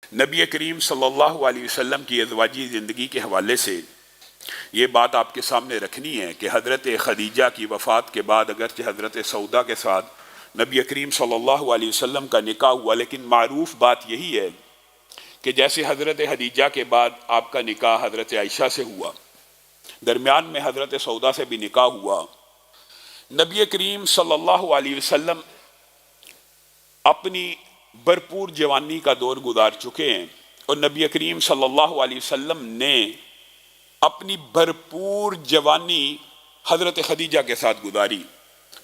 نبی کریم صلی اللہ علیہ وسلم کی ازواجی زندگی کے حوالے سے یہ بات آپ کے سامنے رکھنی ہے کہ حضرت خدیجہ کی وفات کے بعد اگرچہ حضرت سودا کے ساتھ نبی کریم صلی اللہ علیہ وسلم کا نکاح ہوا، لیکن معروف بات یہی ہے کہ جیسے حضرت خدیجہ کے بعد آپ کا نکاح حضرت عائشہ سے ہوا، درمیان میں حضرت سودا سے بھی نکاح ہوا، نبی کریم صلی اللہ علیہ وسلم اپنی بھرپور جوانی کا دور گزار چکے ہیں، اور نبی کریم صلی اللہ علیہ وسلم نے اپنی بھرپور جوانی حضرت خدیجہ کے ساتھ گزاری۔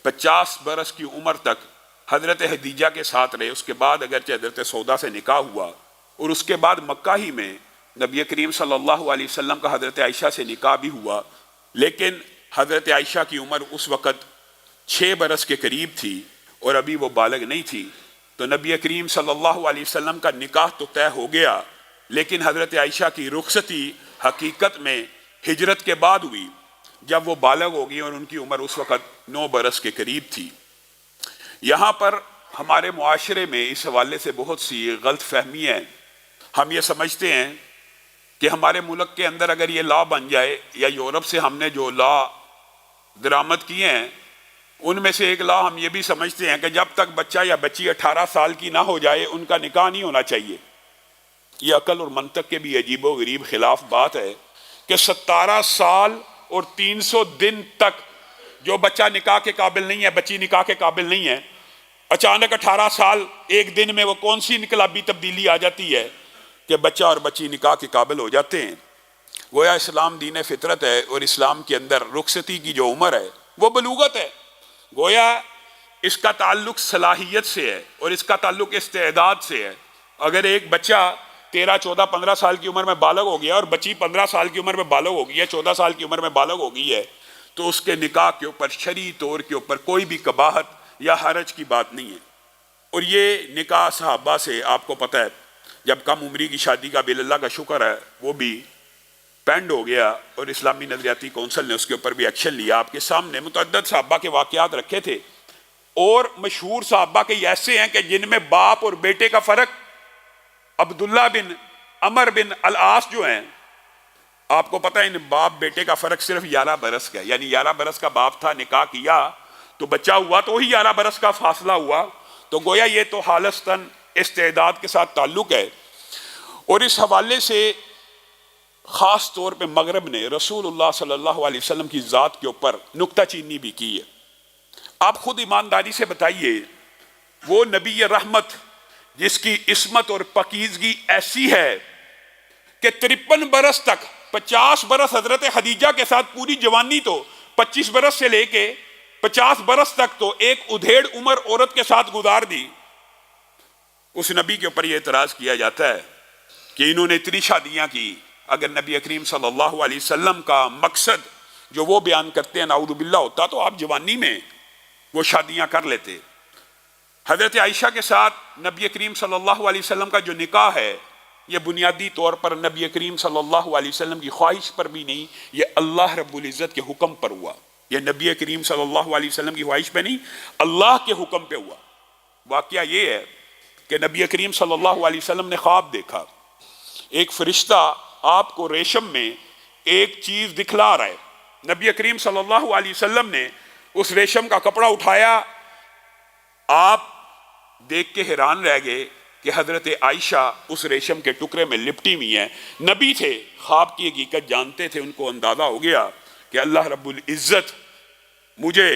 50 برس کی عمر تک حضرت خدیجہ کے ساتھ رہے۔ اس کے بعد اگرچہ حضرت سودا سے نکاح ہوا، اور اس کے بعد مکہ ہی میں نبی کریم صلی اللہ علیہ وسلم کا حضرت عائشہ سے نکاح بھی ہوا، لیکن حضرت عائشہ کی عمر اس وقت 6 برس کے قریب تھی اور ابھی وہ بالغ نہیں تھی، تو نبی کریم صلی اللہ علیہ وسلم کا نکاح تو طے ہو گیا، لیکن حضرت عائشہ کی رخصتی حقیقت میں ہجرت کے بعد ہوئی، جب وہ بالغ ہو گئی اور ان کی عمر اس وقت 9 برس کے قریب تھی۔ یہاں پر ہمارے معاشرے میں اس حوالے سے بہت سی غلط فہمی ہیں۔ ہم یہ سمجھتے ہیں کہ ہمارے ملک کے اندر اگر یہ لا بن جائے، یا یورپ سے ہم نے جو لا درآمد کیے ہیں ان میں سے ایک لا ہم یہ بھی سمجھتے ہیں کہ جب تک بچہ یا بچی 18 سال کی نہ ہو جائے ان کا نکاح نہیں ہونا چاہیے۔ یہ عقل اور منطق کے بھی عجیب و غریب خلاف بات ہے کہ 17 سال اور 300 دن تک جو بچہ نکاح کے قابل نہیں ہے، بچی نکاح کے قابل نہیں ہے، اچانک 18 سال ایک دن میں وہ کون سی انقلابی تبدیلی آ جاتی ہے کہ بچہ اور بچی نکاح کے قابل ہو جاتے ہیں۔ گویا اسلام دین فطرت ہے، اور اسلام کے اندر رخصتی کی جو عمر ہے وہ بلوغت ہے۔ گویا اس کا تعلق صلاحیت سے ہے اور اس کا تعلق استعداد سے ہے۔ اگر ایک بچہ 13، 14، 15 سال کی عمر میں بالغ ہو گیا اور بچی 15 سال کی عمر میں بالغ ہو گئی ہے، 14 سال کی عمر میں بالغ ہو گئی ہے، تو اس کے نکاح کے اوپر شرعی طور کے اوپر کوئی بھی قباحت یا حرج کی بات نہیں ہے۔ اور یہ نکاح صحابہ سے آپ کو پتہ ہے، جب کم عمری کی شادی کا بل اللہ کا شکر ہے وہ بھی پینڈ ہو گیا، اور اسلامی نظریاتی کونسل نے اس کے اوپر بھی ایکشن لیا۔ آپ کے سامنے متعدد صحابہ کے واقعات رکھے تھے، اور مشہور صحابہ کے ایسے ہیں کہ جن میں باپ اور بیٹے کا فرق، عبداللہ بن عمر بن العاص جو ہیں، آپ کو پتہ ہے ان باپ بیٹے کا فرق صرف 11 برس کا ہے، یعنی 11 برس کا باپ تھا، نکاح کیا تو بچہ ہوا تو وہی 11 برس کا فاصلہ ہوا۔ تو گویا یہ تو خالصتاً استعداد کے ساتھ تعلق ہے۔ اور اس حوالے سے خاص طور پہ مغرب نے رسول اللہ صلی اللہ علیہ وسلم کی ذات کے اوپر نکتہ چینی بھی کی ہے۔ آپ خود ایمانداری سے بتائیے، وہ نبی رحمت جس کی عصمت اور پاکیزگی ایسی ہے کہ 53 برس تک، 50 برس حضرت خدیجہ کے ساتھ پوری جوانی تو 25 برس سے لے کے 50 برس تک تو ایک ادھیڑ عمر عورت کے ساتھ گزار دی، اس نبی کے اوپر یہ اعتراض کیا جاتا ہے کہ انہوں نے اتنی شادیاں کی۔ اگر نبی کریم صلی اللہ علیہ وسلم کا مقصد جو وہ بیان کرتے ہیں نعوذ باللہ ہوتا تو آپ جوانی میں وہ شادیاں کر لیتے۔ حضرت عائشہ کے ساتھ نبی کریم صلی اللہ علیہ وسلم کا جو نکاح ہے، یہ بنیادی طور پر نبی کریم صلی اللہ علیہ وسلم کی خواہش پر بھی نہیں، یہ اللہ رب العزت کے حکم پر ہوا۔ یہ نبی کریم صلی اللہ علیہ وسلم کی خواہش پہ نہیں، اللہ کے حکم پہ ہوا۔ واقعہ یہ ہے کہ نبی کریم صلی اللہ علیہ وسلم نے خواب دیکھا، ایک فرشتہ آپ کو ریشم میں ایک چیز دکھلا رہا ہے۔ نبی کریم صلی اللہ علیہ وسلم نے اس ریشم کا کپڑا اٹھایا، آپ دیکھ کے حیران رہ گئے کہ حضرت عائشہ اس ریشم کے ٹکڑے میں لپٹی ہوئی ہیں۔ نبی تھے، خواب کی حقیقت جانتے تھے، ان کو اندازہ ہو گیا کہ اللہ رب العزت مجھے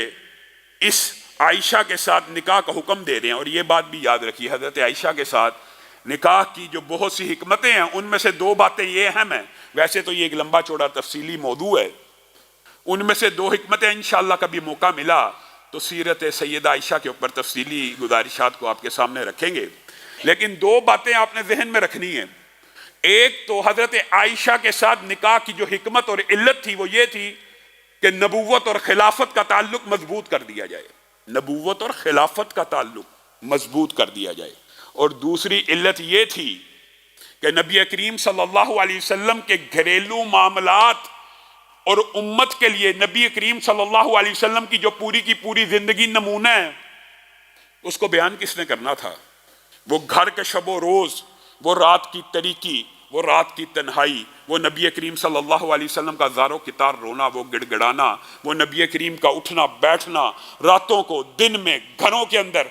اس عائشہ کے ساتھ نکاح کا حکم دے رہے ہیں۔ اور یہ بات بھی یاد رکھیے، حضرت عائشہ کے ساتھ نکاح کی جو بہت سی حکمتیں ہیں ان میں سے 2 باتیں یہ اہم ہیں، ویسے تو یہ ایک لمبا چوڑا تفصیلی موضوع ہے، ان میں سے 2 حکمتیں انشاءاللہ کبھی موقع ملا تو سیرت سیدہ عائشہ کے اوپر تفصیلی گزارشات کو آپ کے سامنے رکھیں گے، لیکن 2 باتیں آپ نے ذہن میں رکھنی ہیں۔ ایک تو حضرت عائشہ کے ساتھ نکاح کی جو حکمت اور علت تھی وہ یہ تھی کہ نبوت اور خلافت کا تعلق مضبوط کر دیا جائے، نبوت اور خلافت کا تعلق مضبوط کر دیا جائے۔ اور دوسری علت یہ تھی کہ نبی کریم صلی اللہ علیہ وسلم کے گھریلو معاملات اور امت کے لیے نبی کریم صلی اللہ علیہ وسلم کی جو پوری کی پوری زندگی نمونہ ہے، اس کو بیان کس نے کرنا تھا؟ وہ گھر کے شب و روز وہ رات کی تاریکی، وہ رات کی تنہائی، وہ نبی کریم صلی اللہ علیہ وسلم کا زارو کتار رونا، وہ گڑ گڑانا، وہ نبی کریم کا اٹھنا بیٹھنا راتوں کو، دن میں، گھروں کے اندر،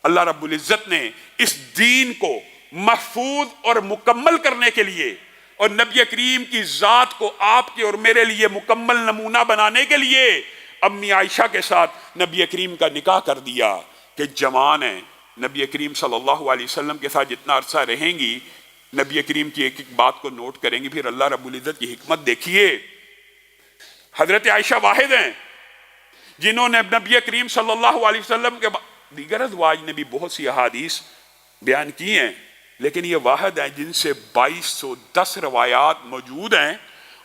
اللہ رب العزت نے اس دین کو محفوظ اور مکمل کرنے کے لیے اور نبی کریم کی ذات کو آپ کے اور میرے لیے مکمل نمونہ بنانے کے لیے امی عائشہ کے ساتھ نبی کریم کا نکاح کر دیا کہ جوان ہیں، نبی کریم صلی اللہ علیہ وسلم کے ساتھ جتنا عرصہ رہیں گی نبی کریم کی ایک ایک بات کو نوٹ کریں گی. پھر اللہ رب العزت کی حکمت دیکھیے، حضرت عائشہ واحد ہیں جنہوں نے نبی کریم صلی اللہ علیہ وسلم کے دیگر ازواج نے بھی بہت سی احادیث بیان کی ہیں، لیکن یہ واحد ہیں جن سے 2210 روایات موجود ہیں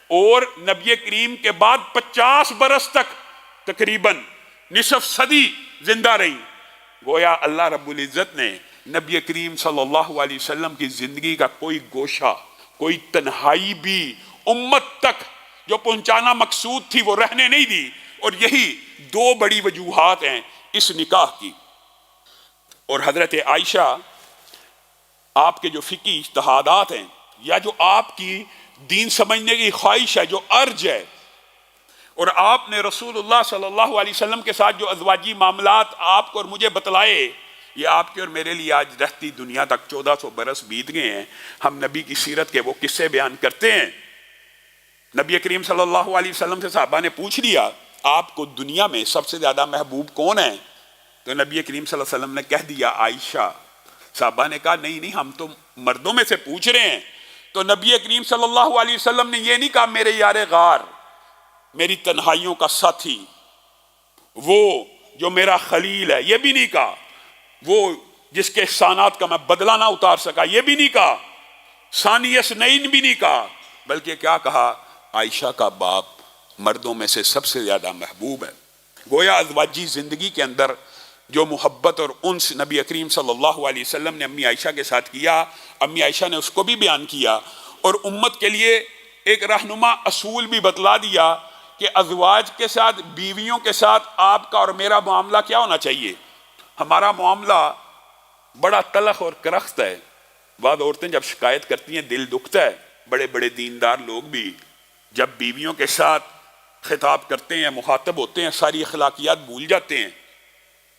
اور نبی کریم کے بعد 50 برس تک تقریباً نصف صدی زندہ رہی. گویا اللہ رب العزت نے نبی کریم صلی اللہ علیہ وسلم کی زندگی کا کوئی گوشہ، کوئی تنہائی بھی امت تک جو پہنچانا مقصود تھی وہ رہنے نہیں دی. اور یہی دو بڑی وجوہات ہیں اس نکاح کی. اور حضرت عائشہ آپ کے جو فقہی اجتہادات ہیں یا جو آپ کی دین سمجھنے کی خواہش ہے، جو ارج ہے، اور آپ نے رسول اللہ صلی اللہ علیہ وسلم کے ساتھ جو ازواجی معاملات آپ کو اور مجھے بتلائے، یہ آپ کے اور میرے لیے آج رہتی دنیا تک 1400 برس بیت گئے ہیں. ہم نبی کی سیرت کے وہ قصے بیان کرتے ہیں. نبی کریم صلی اللہ علیہ وسلم سے صحابہ نے پوچھ لیا آپ کو دنیا میں سب سے زیادہ محبوب کون ہے؟ تو نبی کریم صلی اللہ علیہ وسلم نے کہہ دیا عائشہ. صحابہ نے کہا نہیں ہم تو مردوں میں سے پوچھ رہے ہیں. تو نبی کریم صلی اللہ علیہ وسلم نے یہ نہیں کہا میرے یار غار، میری تنہائیوں کا ساتھی، وہ جو میرا خلیل ہے، یہ بھی نہیں کہا. وہ جس کے احسانات کا میں بدلہ نہ اتار سکا، یہ بھی نہیں کہا. ثانی اثنین بھی نہیں کہا، بلکہ کیا کہا؟ عائشہ کا باپ مردوں میں سے سب سے زیادہ محبوب ہے. گویا ازواجی زندگی کے اندر جو محبت اور انس نبی کریم صلی اللہ علیہ وسلم نے امی عائشہ کے ساتھ کیا، امی عائشہ نے اس کو بھی بیان کیا اور امت کے لیے ایک رہنما اصول بھی بتلا دیا کہ ازواج کے ساتھ، بیویوں کے ساتھ آپ کا اور میرا معاملہ کیا ہونا چاہیے. ہمارا معاملہ بڑا تلخ اور کرخت ہے. بعض عورتیں جب شکایت کرتی ہیں دل دکھتا ہے. بڑے بڑے دیندار لوگ بھی جب بیویوں کے ساتھ خطاب کرتے ہیں، مخاطب ہوتے ہیں، ساری اخلاقیات بھول جاتے ہیں.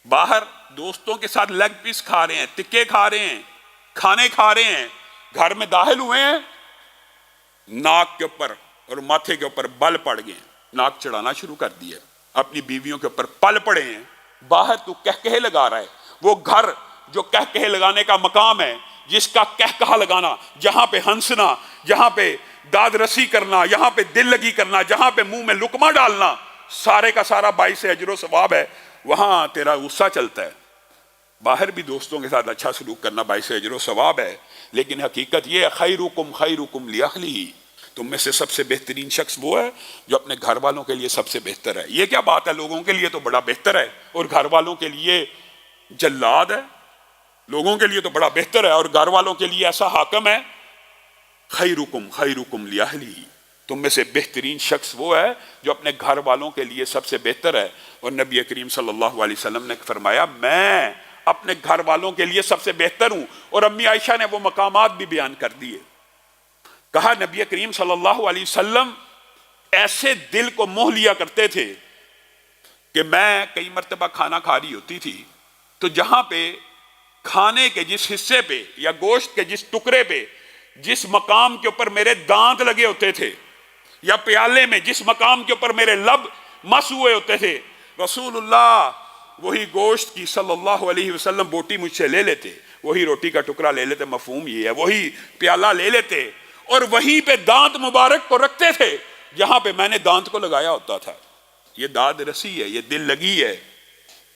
باہر دوستوں کے ساتھ لیگ پیس کھا رہے ہیں، ٹکے کھا رہے ہیں، کھانے کھا رہے ہیں، گھر میں داخل ہوئے ہیں، ناک کے اوپر اور ماتھے کے اوپر بل پڑ گئے، ناک چڑھانا شروع کر دیا، اپنی بیویوں کے اوپر پل پڑے ہیں. باہر تو کہکہے لگا رہا ہے. وہ گھر جو کہکہے لگانے کا مقام ہے، جس کا کہکہا لگانا، جہاں پہ ہنسنا، جہاں پہ داد رسی کرنا، یہاں پہ دل لگی کرنا، جہاں پہ منہ میں لقمہ ڈالنا، سارے کا سارا باعث اجر و ثواب ہے، وہاں تیرا غصہ چلتا ہے. باہر بھی دوستوں کے ساتھ اچھا سلوک کرنا باعث اجر و ثواب ہے، لیکن حقیقت یہ ہے خیرکم خیرکم لاہلہ، تم میں سے سب سے بہترین شخص وہ ہے جو اپنے گھر والوں کے لیے سب سے بہتر ہے. یہ کیا بات ہے؟ لوگوں کے لیے تو بڑا بہتر ہے اور گھر والوں کے لیے جلاد ہے. لوگوں کے لیے تو بڑا بہتر ہے اور گھر والوں کے لیے ایسا حاکم ہے. خیرکم خیرکم لاہلہ، تم میں سے بہترین شخص وہ ہے جو اپنے گھر والوں کے لیے سب سے بہتر ہے. اور نبی کریم صلی اللہ علیہ وسلم نے فرمایا میں اپنے گھر والوں کے لیے سب سے بہتر ہوں. اور امی عائشہ نے وہ مقامات بھی بیان کر دیے. کہا نبی کریم صلی اللہ علیہ وسلم ایسے دل کو موہ لیا کرتے تھے کہ میں کئی مرتبہ کھانا کھا رہی ہوتی تھی تو جہاں پہ کھانے کے جس حصے پہ یا گوشت کے جس ٹکڑے پہ جس مقام کے اوپر میرے دانت لگے ہوتے تھے یا پیالے میں جس مقام کے اوپر میرے لب مس ہوئے ہوتے تھے، رسول اللہ وہی گوشت کی صلی اللہ علیہ وسلم بوٹی مجھ سے لے لیتے، وہی روٹی کا ٹکڑا لے لیتے، مفہوم یہ ہے، وہی پیالہ لے لیتے اور وہیں پہ دانت مبارک کو رکھتے تھے جہاں پہ میں نے دانت کو لگایا ہوتا تھا. یہ داد رسی ہے، یہ دل لگی ہے.